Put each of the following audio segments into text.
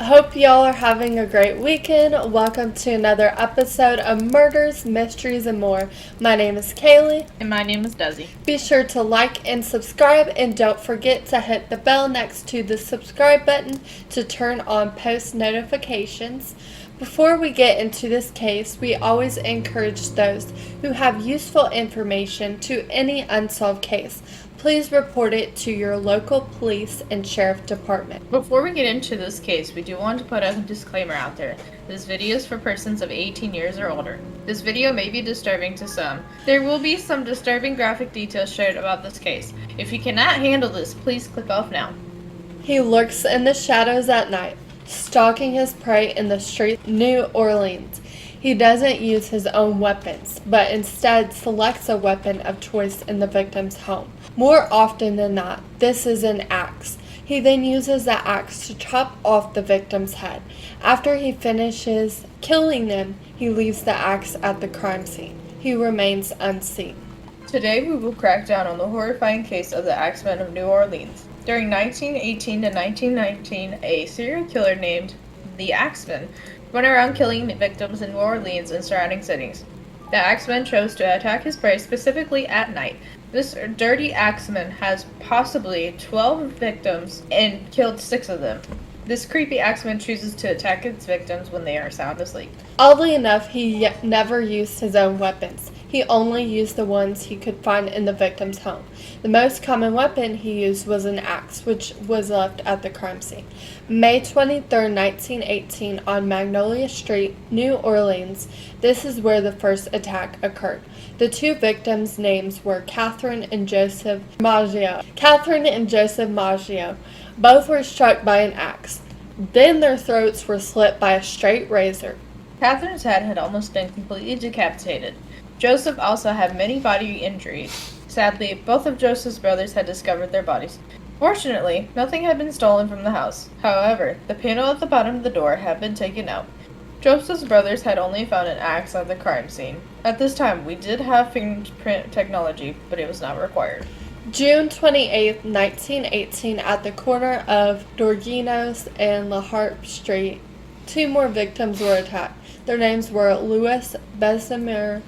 Hope y'all are having a great weekend. Welcome to another episode of Murders, Mysteries, and More. My name is Kaylee. And my name is Desi. Be sure to like and subscribe, and don't forget to hit the bell next to the subscribe button to turn on post notifications. Before we get into this case, we always encourage those who have useful information to any unsolved case. Please report it to your local police and sheriff department. Before we get into this case, we do want to put a disclaimer out there. This video is for persons of 18 years or older. This video may be disturbing to some. There will be some disturbing graphic details shared about this case. If you cannot handle this, please click off now. He lurks in the shadows at night, stalking his prey in the streets of New Orleans. He doesn't use his own weapons, but instead selects a weapon of choice in the victim's home. More often than not, this is an axe. He then uses the axe to chop off the victim's head. After he finishes killing them, he leaves the axe at the crime scene. He remains unseen. Today we will crack down on the horrifying case of the Axeman of New Orleans. During 1918 to 1919, a serial killer named the Axeman went around killing victims in New Orleans and surrounding cities. The Axeman chose to attack his prey specifically at night. This dirty Axeman has possibly 12 victims and killed 6 of them. This creepy Axeman chooses to attack its victims when they are sound asleep. Oddly enough, he never used his own weapons. He only used the ones he could find in the victim's home. The most common weapon he used was an axe, which was left at the crime scene. May 23, 1918, on Magnolia Street, New Orleans. This is where the first attack occurred. The 2 victims' names were Catherine and Joseph Maggio. Catherine and Joseph Maggio. Both were struck by an axe. Then their throats were slit by a straight razor. Catherine's head had almost been completely decapitated. Joseph also had many body injuries. Sadly, both of Joseph's brothers had discovered their bodies. Fortunately, nothing had been stolen from the house. However, the panel at the bottom of the door had been taken out. Joseph's brothers had only found an axe at the crime scene. At this time, we did have fingerprint technology, but it was not required. June 28, 1918, at the corner of Dorginos and La Harpe Street, 2 more victims were attacked. Their names were Louis Bessemer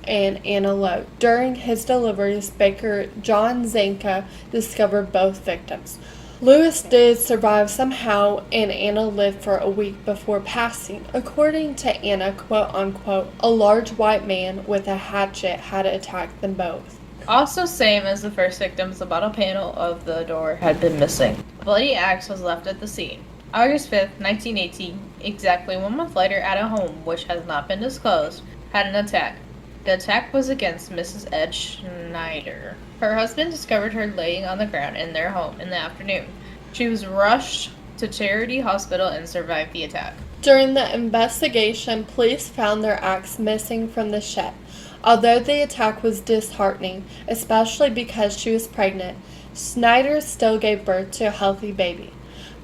and Anna Lowe. During his deliveries, Baker John Zanka discovered both victims. Louis did survive somehow, and Anna lived for a week before passing. According to Anna, quote-unquote, a large white man with a hatchet had attacked them both. Also same as the first victims, the bottom panel of the door had been missing. A bloody axe was left at the scene. August 5th, 1918, exactly 1 month later, at a home which has not been disclosed, had an attack. The attack was against Mrs. Ed Schneider. Her husband discovered her laying on the ground in their home in the afternoon. She was rushed to Charity Hospital and survived the attack. During the investigation, police found their axe missing from the shed. Although the attack was disheartening, especially because she was pregnant, Schneider still gave birth to a healthy baby.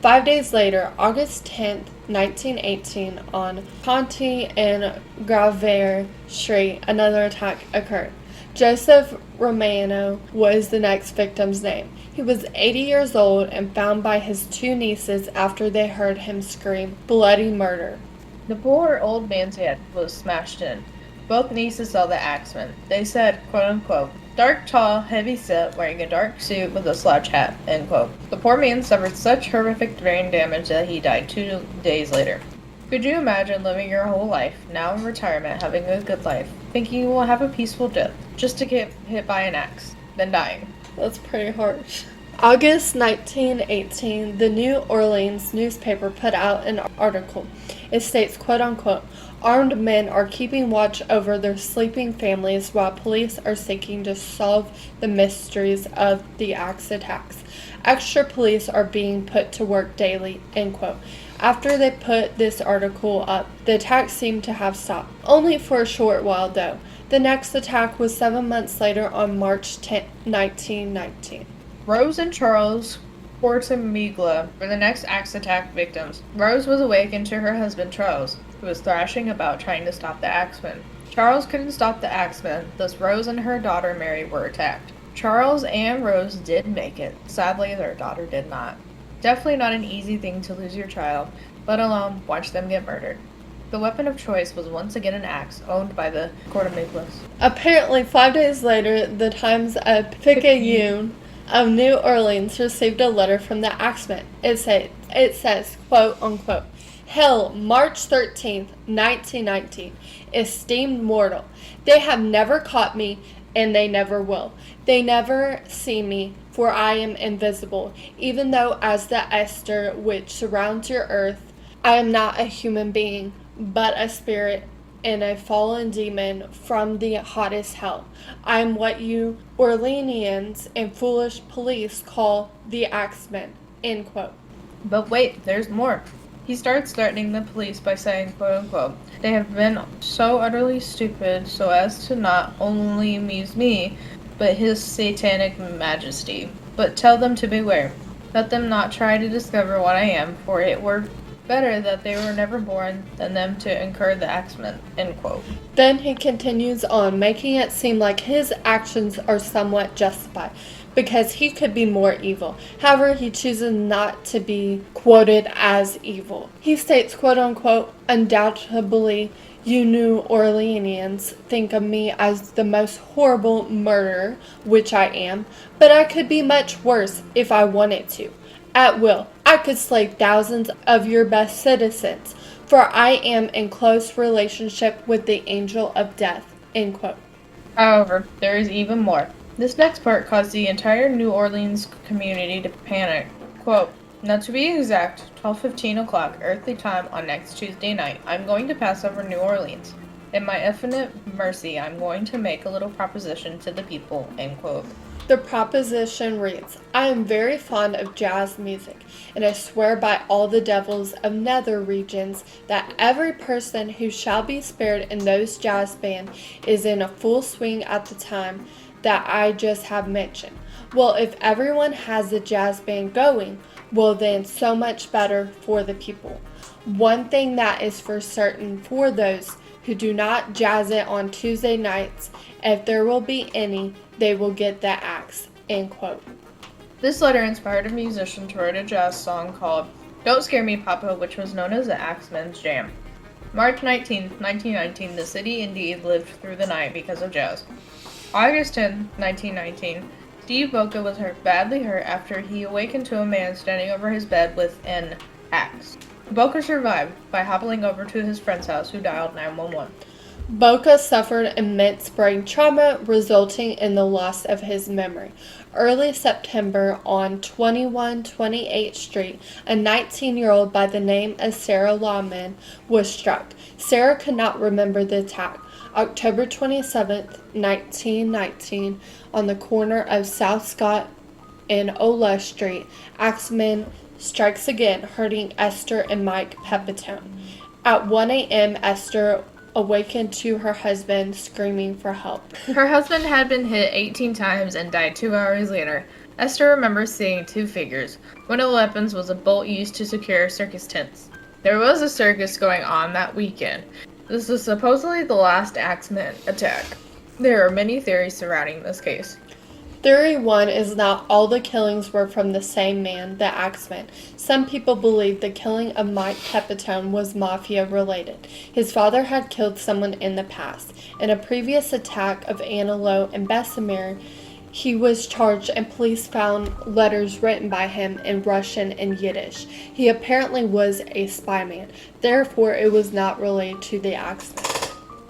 5 days later, August 10, 1918, on Conti and Gravier Street, another attack occurred. Joseph Romano was the next victim's name. He was 80 years old and found by his 2 nieces after they heard him scream, "Bloody murder." The poor old man's head was smashed in. Both nieces saw the Axeman. They said, quote-unquote, dark, tall, heavy-set, wearing a dark suit with a slouch hat, end quote. The poor man suffered such horrific brain damage that he died 2 days later. Could you imagine living your whole life, now in retirement, having a good life, thinking you will have a peaceful death, just to get hit by an axe, then dying? That's pretty harsh. August 1918, the New Orleans newspaper put out an article. It states, quote-unquote, armed men are keeping watch over their sleeping families while police are seeking to solve the mysteries of the axe attacks. Extra police are being put to work daily, end quote. After they put this article up, the attack seemed to have stopped. Only for a short while, though. The next attack was 7 months later on March 10, 1919. Rose and Charles Portamiglia were the next axe attack victims. Rose was awakened to her husband Charles, who was thrashing about trying to stop the Axeman. Charles couldn't stop the Axeman, thus Rose and her daughter Mary were attacked. Charles and Rose did make it. Sadly, their daughter did not. Definitely not an easy thing to lose your child, let alone watch them get murdered. The weapon of choice was once again an axe owned by the Court of Naples. Apparently, 5 days later, the Times of Picayune of New Orleans received a letter from the Axeman. It says, quote unquote, "Hail, March 13th, 1919, esteemed mortal. They have never caught me, and they never will. They never see me, for I am invisible, even though as the Esther which surrounds your earth, I am not a human being, but a spirit and a fallen demon from the hottest hell. I am what you Orleanians and foolish police call the Axeman." End quote. But wait, there's more. He starts threatening the police by saying, quote unquote, "They have been so utterly stupid so as to not only amuse me, but his satanic majesty. But tell them to beware. Let them not try to discover what I am, for it were better that they were never born than them to incur the Axeman." End quote. Then he continues on, making it seem like his actions are somewhat justified, because he could be more evil. However, he chooses not to be quoted as evil. He states, quote unquote, "Undoubtedly, you New Orleanians think of me as the most horrible murderer, which I am, but I could be much worse if I wanted to. At will, I could slay thousands of your best citizens, for I am in close relationship with the angel of death." End quote. However, there is even more. This next part caused the entire New Orleans community to panic. Quote, "Now to be exact, 12:15 o'clock earthly time on next Tuesday night, I'm going to pass over New Orleans. In my infinite mercy, I'm going to make a little proposition to the people." End quote. The proposition reads, "I am very fond of jazz music, and I swear by all the devils of nether regions that every person who shall be spared in those jazz band is in a full swing at the time that I just have mentioned. Well, if everyone has the jazz band going, well then so much better for the people. One thing that is for certain for those who do not jazz it on Tuesday nights, if there will be any, they will get the axe." End quote. This letter inspired a musician to write a jazz song called "Don't Scare Me, Papa," which was known as the Axeman's Jam. March 19, 1919, the city indeed lived through the night because of jazz. August 10, 1919, Steve Boca was badly hurt after he awakened to a man standing over his bed with an axe. Boca survived by hobbling over to his friend's house, who dialed 911. Boca suffered immense brain trauma, resulting in the loss of his memory. Early September, on 2128th Street, a 19-year-old by the name of Sarah Lawman was struck. Sarah could not remember the attack. October 27th, 1919, on the corner of South Scott and Ola Street, Axeman strikes again, hurting Esther and Mike Pepitone. At 1 a.m., Esther awakened to her husband screaming for help. Her husband had been hit 18 times and died 2 hours later. Esther remembers seeing two figures. One of the weapons was a bolt used to secure circus tents. There was a circus going on that weekend. This was supposedly the last Axeman attack. There are many theories surrounding this case. Theory 1 is that all the killings were from the same man, the Axeman. Some people believe the killing of Mike Pepitone was mafia related. His father had killed someone in the past. In a previous attack of Antelope and Bessemer, he was charged and police found letters written by him in Russian and Yiddish. He apparently was a spy man. Therefore, it was not related to the Axeman.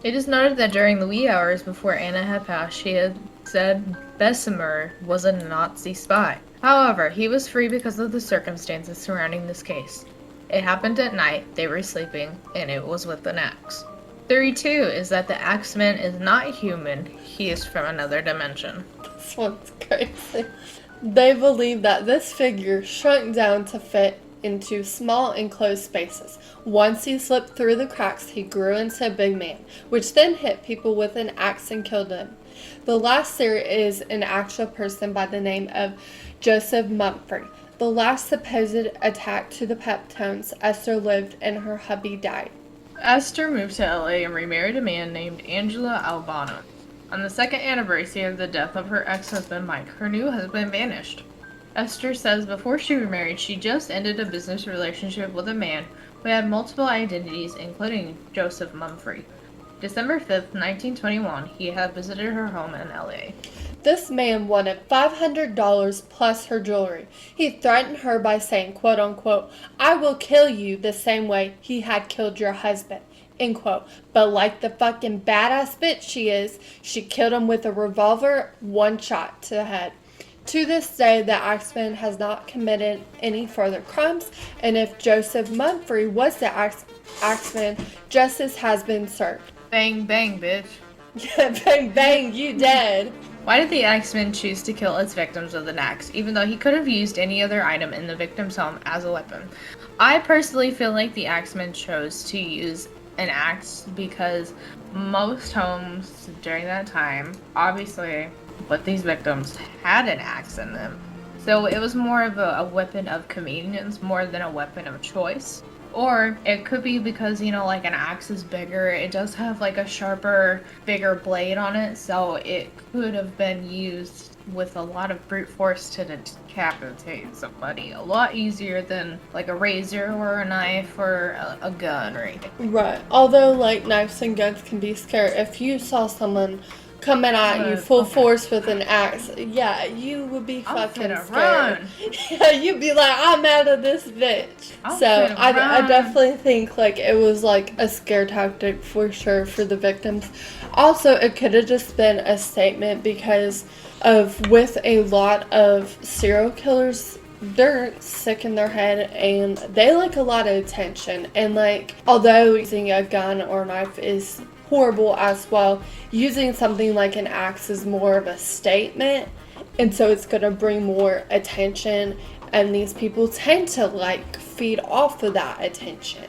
It is noted that during the wee hours before Anna had passed, she had said Bessemer was a Nazi spy. However, he was free because of the circumstances surrounding this case. It happened at night, they were sleeping, and it was with an axe. Theory 2 is that the Axeman is not human, he is from another dimension. This one's crazy. They believe that this figure shrunk down to fit into small enclosed spaces. Once he slipped through the cracks, he grew into a big man, which then hit people with an axe and killed them. The last theory is an actual person by the name of Joseph Mumford. The last supposed attack to the Pepitones, Esther lived and her hubby died. Esther moved to LA and remarried a man named Angela Albano. On the second anniversary of the death of her ex-husband Mike, her new husband vanished. Esther says before she remarried, she just ended a business relationship with a man who had multiple identities, including Joseph Mumfree. December 5th, 1921, he had visited her home in LA. This man wanted $500 plus her jewelry. He threatened her by saying, quote unquote, I will kill you the same way he had killed your husband, end quote. But like the fucking badass bitch she is, she killed him with a revolver, one shot to the head. To this day, the Axeman has not committed any further crimes, and if Joseph Mumfree was the Axeman, justice has been served. Bang, bang, bitch. Yeah, bang, bang, you dead. Why did the Axeman choose to kill its victims with an axe, even though he could have used any other item in the victim's home as a weapon? I personally feel like the Axeman chose to use an axe because most homes during that time, obviously, but these victims had an axe in them. So it was more of a weapon of convenience more than a weapon of choice. Or it could be because, like an axe is bigger. It does have like a sharper, bigger blade on it. So it could have been used with a lot of brute force to decapitate somebody. A lot easier than like a razor or a knife or a gun or anything. Right. Although like knives and guns can be scary. If you saw someone coming at you full force with an axe, yeah, you would be fucking scared. Run. Yeah, you'd be like, I'm out of this bitch. So I definitely think like it was like a scare tactic for sure for the victims. Also, it could have just been a statement because with a lot of serial killers, they're sick in their head and they like a lot of attention. And like, although using a gun or knife is horrible as well, using something like an axe is more of a statement, and so it's going to bring more attention, and these people tend to like feed off of that attention.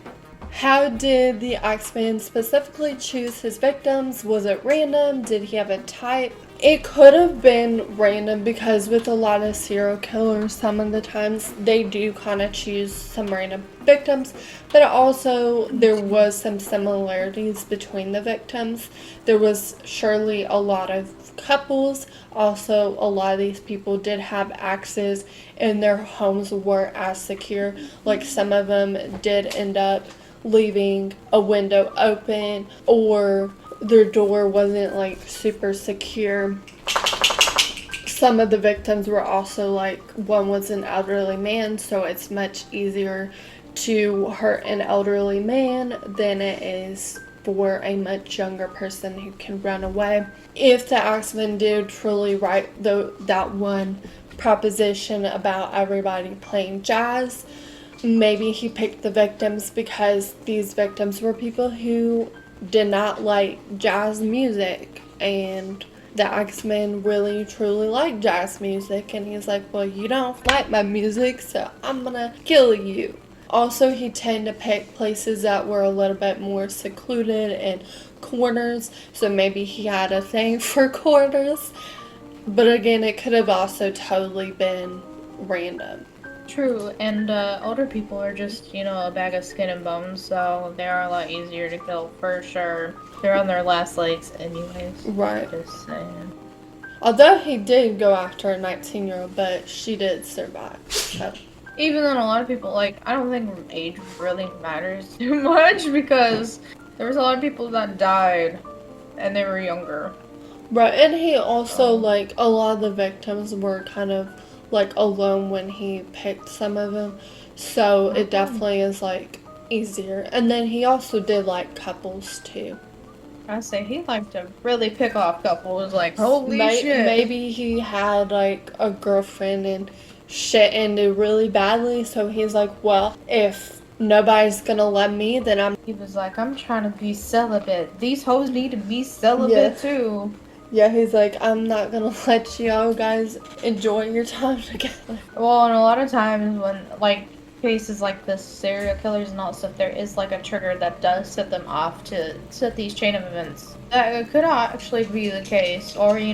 How did the Axeman specifically choose his victims? Was it random? Did he have a type? It could have been random because with a lot of serial killers, some of the times they do kind of choose some random victims, but also there was some similarities between the victims. There was surely a lot of couples. Also, a lot of these people did have axes and their homes weren't as secure. Like some of them did end up leaving a window open or their door wasn't like super secure. Some of the victims were also like, one was an elderly man, so it's much easier to hurt an elderly man than it is for a much younger person who can run away. If the Axeman did truly write that one proposition about everybody playing jazz, maybe he picked the victims because these victims were people who did not like jazz music, and the Axeman really truly liked jazz music, and he's like, well, you don't like my music, so I'm gonna kill you. Also, he tended to pick places that were a little bit more secluded and corners, so maybe he had a thing for corners, but again, it could have also totally been random. True, and older people are just, a bag of skin and bones, so they are a lot easier to kill for sure. They're on their last legs anyways. Right. Just saying. Although he did go after a 19-year-old, but she did survive. So. Even then, a lot of people, I don't think age really matters too much because there was a lot of people that died and they were younger. Right, and he also, a lot of the victims were kind of alone when he picked some of them, so it definitely is easier. And then he also did couples too. I say he liked to really pick off couples, holy shit. Maybe he had a girlfriend and shit ended really badly, so he's like, well, if nobody's gonna let me, then He was like, I'm trying to be celibate. These hoes need to be celibate too. Yeah, he's like, I'm not gonna let y'all guys enjoy your time together. Well, and a lot of times when, cases like this, serial killers and all stuff, there is, a trigger that does set them off to set these chain of events. That could actually be the case. Or, he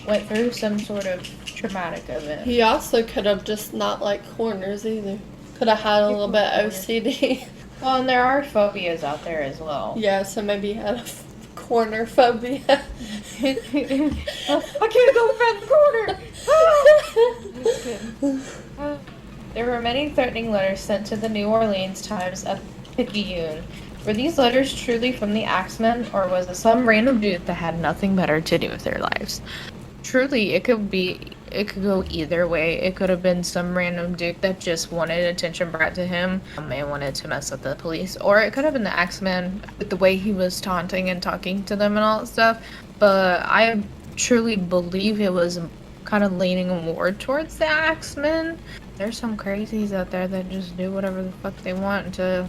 went through some sort of traumatic event. He also could have just not liked corners either. Could have had a little bit OCD. Well, and there are phobias out there as well. Yeah, so maybe he had a corner phobia. I can't go around the corner. Ah! Just kidding. There were many threatening letters sent to the New Orleans Times of Picayune. Were these letters truly from the Axemen, or was it some random dude that had nothing better to do with their lives? Truly, it could go either way. It could have been some random dude that just wanted attention brought to him and wanted to mess with the police, or it could have been the Axeman with the way he was taunting and talking to them and all that stuff. But I truly believe it was kind of leaning more towards the Axemen. There's some crazies out there that just do whatever the fuck they want to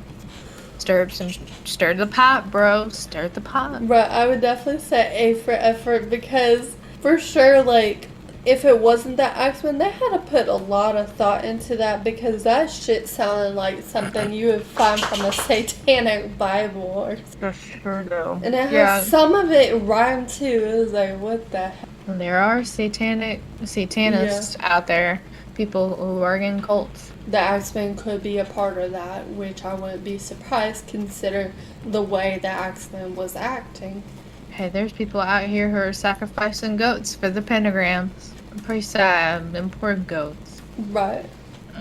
stir the pot, bro. Stir the pot. But I would definitely say A for effort because for sure, like, if it wasn't that Axeman, they had to put a lot of thought into that because that shit sounded like something you would find from a satanic Bible or something. That's sure do. And it has some of it rhymed too. It was like, what the heck? There are satanists out there, people who are in cults. The Axeman could be a part of that, which I wouldn't be surprised considering the way the Axeman was acting. Hey, there's people out here who are sacrificing goats for the pentagrams. Pretty sad, them poor goats. Right.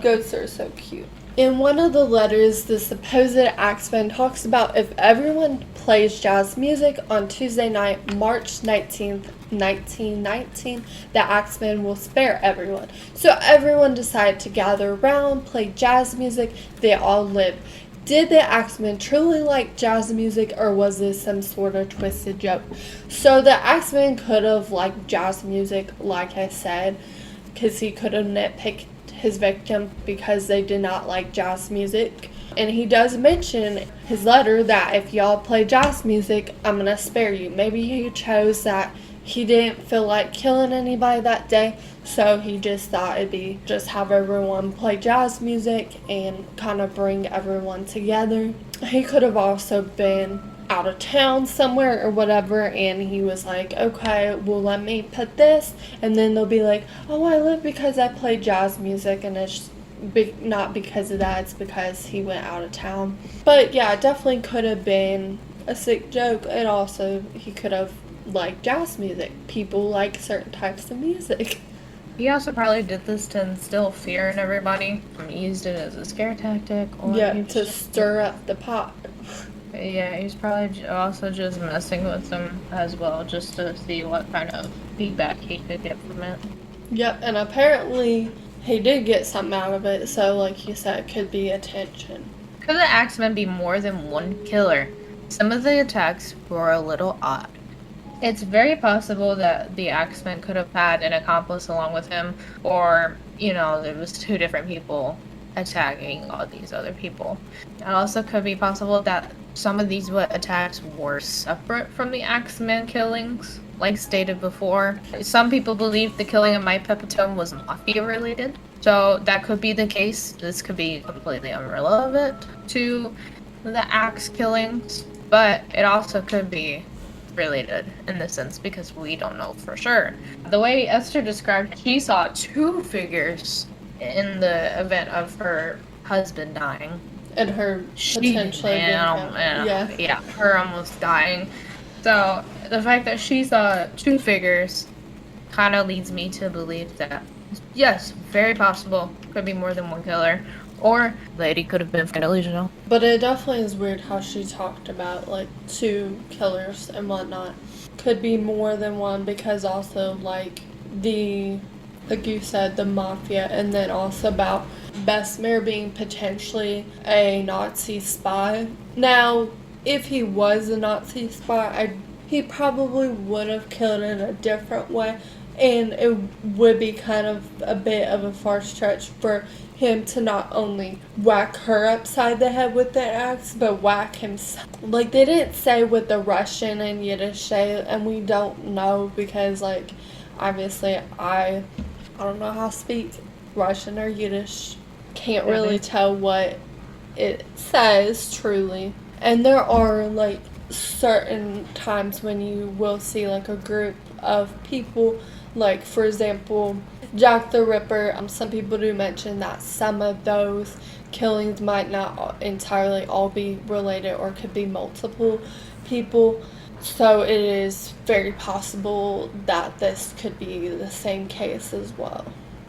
Goats are so cute. In one of the letters, the supposed Axeman talks about if everyone plays jazz music on Tuesday night, March 19th, 1919, the Axeman will spare everyone. So everyone decided to gather around, play jazz music, they all lived. Did the Axeman truly like jazz music, or was this some sort of twisted joke? So the Axeman could have liked jazz music, like I said, because he could have nitpicked his victim because they did not like jazz music. And he does mention in his letter that if y'all play jazz music, I'm going to spare you. Maybe he chose that he didn't feel like killing anybody that day, so he just thought it'd be just have everyone play jazz music and kind of bring everyone together. He could have also been out of town somewhere or whatever, and he was like, okay, well, let me put this, and then they'll be like, oh, I live because I play jazz music, and it's not because of that, it's because he went out of town. But yeah, it definitely could have been a sick joke, and also he could have liked jazz music. People like certain types of music. He also probably did this to instill fear in everybody. He used it as a scare tactic. Or to stir up the pot. Yeah, he's probably also just messing with them as well, just to see what kind of feedback he could get from it. Yep, and apparently he did get something out of it, so like you said, it could be attention. Could the Axeman be more than one killer? Some of the attacks were a little odd. It's very possible that the Axeman could have had an accomplice along with him, or, there was two different people attacking all these other people. It also could be possible that some of these attacks were separate from the Axeman killings, like stated before. Some people believe the killing of Mike Pepitone was mafia related, so that could be the case. This could be completely irrelevant to the axe killings, but it also could be related in this sense because we don't know for sure. The way Esther described, she saw two figures in the event of her husband dying. And her potentially her almost dying. So the fact that she saw two figures kind of leads me to believe that yes, very possible, could be more than one killer. Or the lady could have been delusional. But it definitely is weird how she talked about, like, two killers and whatnot. Could be more than one because also, like you said, the mafia, and then also about Bessemer being potentially a Nazi spy. Now, if he was a Nazi spy, he probably would have killed in a different way, and it would be kind of a bit of a far stretch for him to not only whack her upside the head with the axe, but whack himself. Like, they didn't say with the Russian and Yiddish say, and we don't know because, like, obviously I don't know how to speak Russian or Yiddish. Can't really tell what it says truly. And there are, like, certain times when you will see, like, a group of people, like, for example, Jack the Ripper. Some people do mention that some of those killings might not entirely all be related or could be multiple people. So it is very possible that this could be the same case as well.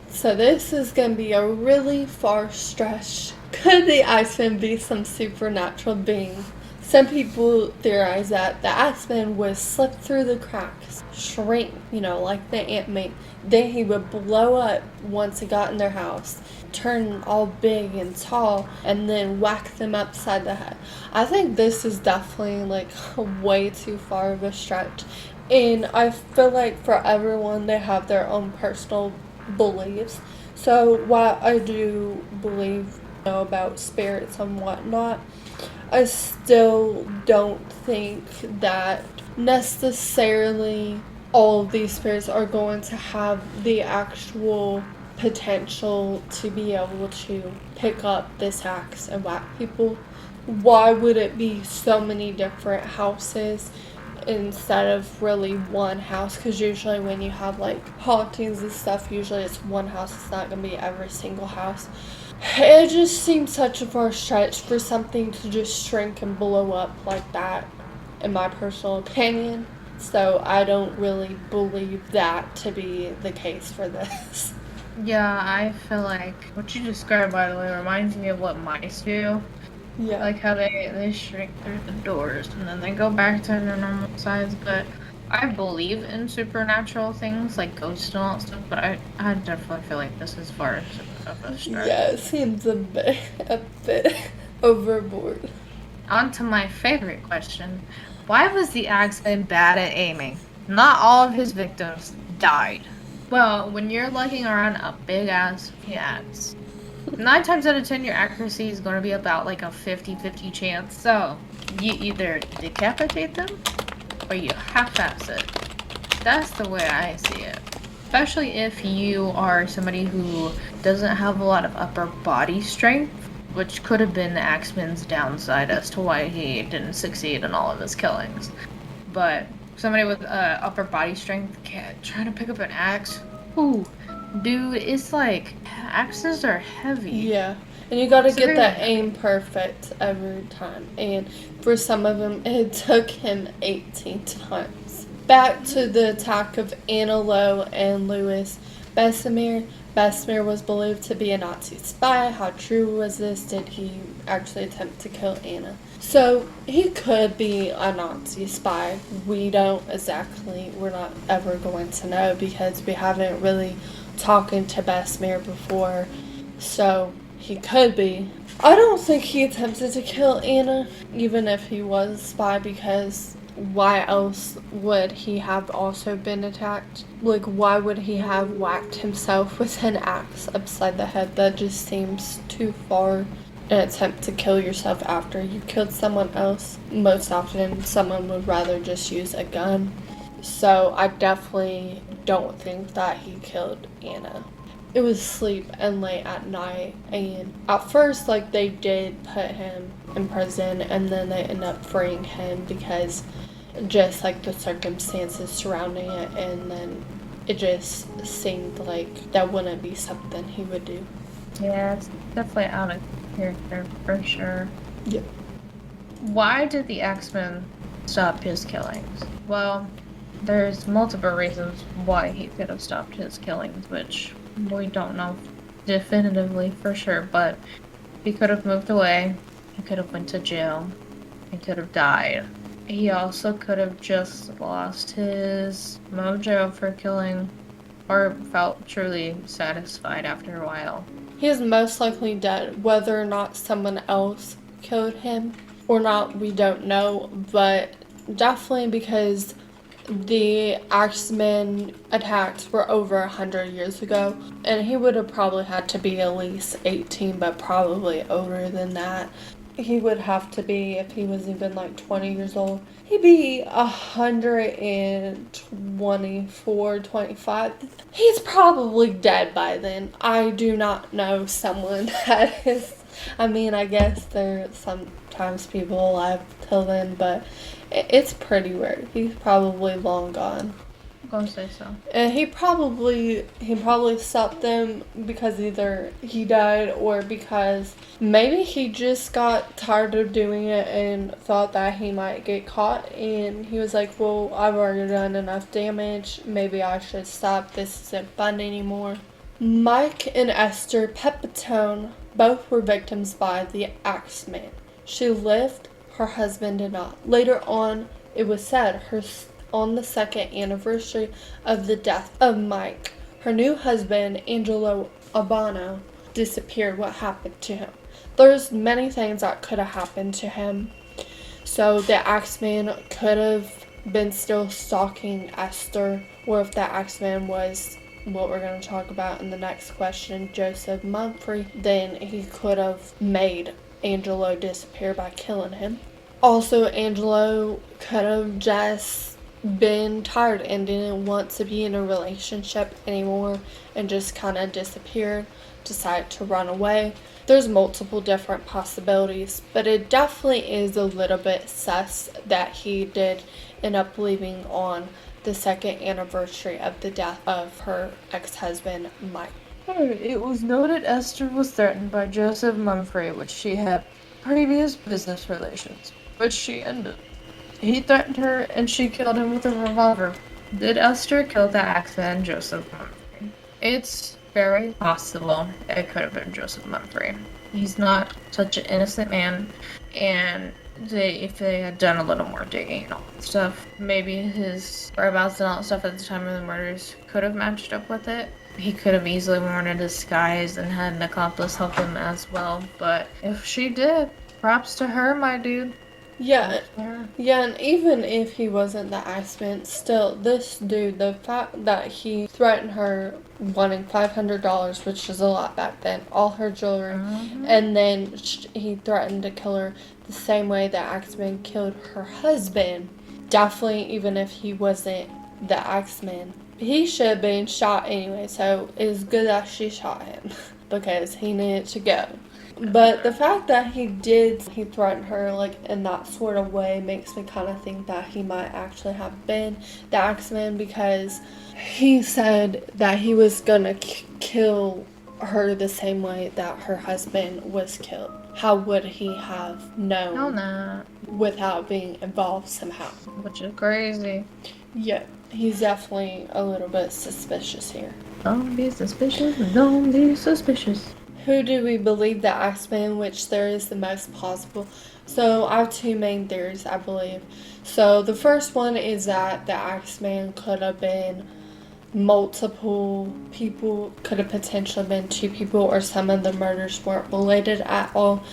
So this is going to be a really far stretch. Could the Axeman be some supernatural being? Some people theorize that the Axeman would slip through the cracks, shrink, like the Ant-Man. Then he would blow up once he got in their house, turn all big and tall, and then whack them upside the head. I think this is definitely like way too far of a stretch. And I feel like for everyone, they have their own personal beliefs. So while I do believe about spirits and whatnot, I still don't think that necessarily all of these spirits are going to have the actual potential to be able to pick up this axe and whack people. Why would it be so many different houses instead of really one house? Because usually when you have like hauntings and stuff, usually it's one house. It's not going to be every single house. It just seems such a far stretch for something to just shrink and blow up like that, in my personal opinion. So I don't really believe that to be the case for this. Yeah, I feel like what you described, by the way, reminds me of what mice do. Yeah. Like how they shrink through the doors and then they go back to their normal size. But I believe in supernatural things like ghosts and all that stuff, but I definitely feel like this is far of a stretch. Yeah, it seems a bit overboard. On to my favorite question. Why was the Axeman bad at aiming? Not all of his victims died. Well, when you're lugging around a big-ass axe, 9 times out of 10 your accuracy is going to be about like a 50-50 chance. So, you either decapitate them, or you half-ass it. That's the way I see it. Especially if you are somebody who doesn't have a lot of upper body strength, which could have been the Axeman's downside as to why he didn't succeed in all of his killings. But somebody with upper body strength trying to pick up an axe, ooh, dude, it's like axes are heavy. Yeah, and you gotta get that aim perfect every time. And for some of them, it took him 18 times. Back to the attack of Anna Lowe and Louis Bessemer. Bessemer was believed to be a Nazi spy. How true was this? Did he actually attempt to kill Anna? So, he could be a Nazi spy. We're not ever going to know because we haven't really talked to Bessemer before. So, he could be. I don't think he attempted to kill Anna, even if he was a spy, because why else would he have also been attacked? Like, why would he have whacked himself with an axe upside the head? That just seems too far. An attempt to kill yourself after you killed someone else. Most often, someone would rather just use a gun. So, I definitely don't think that he killed Anna. It was sleep and late at night, and at first, like, they did put him in prison, and then they ended up freeing him because just, like, the circumstances surrounding it, and then it just seemed like that wouldn't be something he would do. Yeah, it's definitely out of character, for sure. Yep. Why did the Axeman stop his killings? Well, there's multiple reasons why he could have stopped his killings, which we don't know definitively for sure, but he could have moved away, he could have went to jail, he could have died. He also could have just lost his mojo for killing, or felt truly satisfied after a while. He is most likely dead. Whether or not someone else killed him or not, we don't know, but definitely because the Axeman attacks were over 100 years ago, and he would have probably had to be at least 18, but probably older than that. He would have to be, if he was even like 20 years old, he'd be 124, 25. He's probably dead by then. I do not know someone that is. I mean, I guess there are sometimes people alive till then, but it's pretty rare. He's probably long gone. gonna say so. And he probably stopped them because either he died or because maybe he just got tired of doing it and thought that he might get caught, and he was like, well, I've already done enough damage, maybe I should stop, this isn't fun anymore. Mike and Esther Pepitone both were victims by the Axeman. She lived, her husband did not. Later on, it was said on the second anniversary of the death of Mike, her new husband, Angelo Albano, disappeared. What happened to him? There's many things that could have happened to him. So the Axeman could have been still stalking Esther, or if that Axeman was what we're going to talk about in the next question, Joseph Mumphrey, then he could have made Angelo disappear by killing him. Also, Angelo could have just been tired and didn't want to be in a relationship anymore and just kind of disappeared, decided to run away. There's multiple different possibilities, but it definitely is a little bit sus that he did end up leaving on the second anniversary of the death of her ex-husband, Mike. It was noted Esther was threatened by Joseph Mumphrey, which she had previous business relations, which she ended. He threatened her and she killed him with a revolver. Did Esther kill the Axeman, Joseph Mumphrey? It's very possible it could have been Joseph Mumphrey. He's not such an innocent man, and if they had done a little more digging and all that stuff, maybe his whereabouts and all that stuff at the time of the murders could have matched up with it. He could have easily worn a disguise and had an accomplice help him as well, but if she did, props to her, my dude. Yeah, and even if he wasn't the Axeman, still, this dude, the fact that he threatened her wanting $500, which was a lot back then, all her jewelry, and then he threatened to kill her the same way that Axeman killed her husband, definitely, even if he wasn't the Axeman, he should have been shot anyway, so it's good that she shot him, because he needed to go. But the fact that he threatened her, like, in that sort of way makes me kind of think that he might actually have been the Axeman, because he said that he was gonna kill her the same way that her husband was killed. How would he have known without being involved somehow? Which is crazy. Yeah, he's definitely a little bit suspicious here. Don't be suspicious, don't be suspicious. Who do we believe the Axeman, which there is the most possible? So I have two main theories, I believe. So the first one is that the Axeman could have been multiple people, could have potentially been two people, or some of the murders weren't related at all.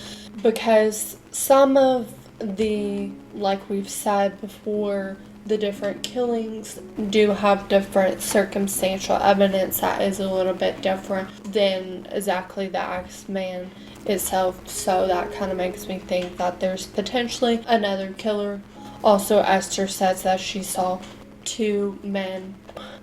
Because some of the, like we've said before, the different killings do have different circumstantial evidence that is a little bit different than exactly the Axeman itself, so that kind of makes me think that there's potentially another killer. Also, Esther says that she saw two men.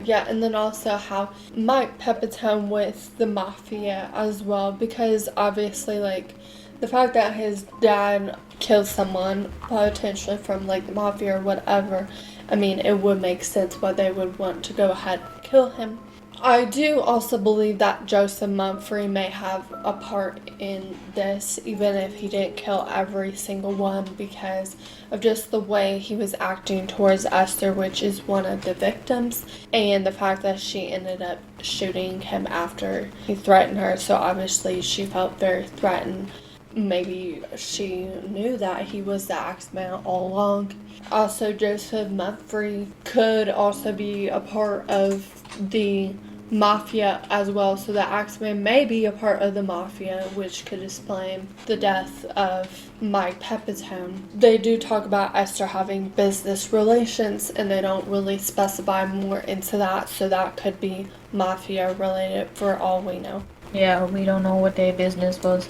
Yeah, and then also how Mike Pepitone with the mafia as well, because obviously, like, the fact that his dad killed someone potentially from, like, the mafia or whatever, I mean, it would make sense why they would want to go ahead and kill him. I do also believe that Joseph Mumphrey may have a part in this, even if he didn't kill every single one, because of just the way he was acting towards Esther, which is one of the victims, and the fact that she ended up shooting him after he threatened her, so obviously she felt very threatened. Maybe she knew that he was the Axeman all along. Also, Joseph Mumphrey could also be a part of the mafia as well, so the Axeman may be a part of the mafia, which could explain the death of Mike Pepitone. They do talk about Esther having business relations, and they don't really specify more into that, so that could be mafia related for all we know. Yeah, we don't know what their business was.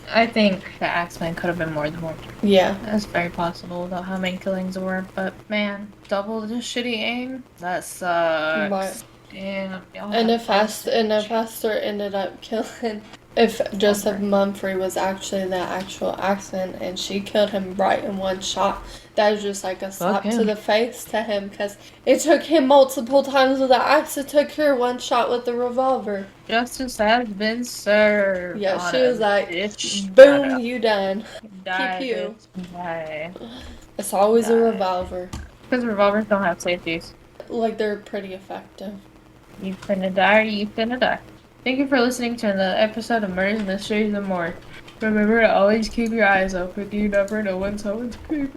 I think the Axeman could have been more than one. Yeah. That's very possible without how many killings there were, but man, double the shitty aim? That sucks. Right. Damn. And if Esther ended up killing if Joseph Mumfrey was actually the actual Axeman and she killed him right in one shot, that was just like a slap to the face to him, because it took him multiple times with the axe. It took her one shot with the revolver. Justice has been served. Yeah, she was like, bitch. boom, you done. Die, Pew pew. bitch. Die. It's always a Die. revolver. Because revolvers don't have safeties. Like, they're pretty effective. You finna die or you finna die. Thank you for listening to another episode of Murders, Mysteries, and More. Remember to always keep your eyes open. You never know when someone's creeping.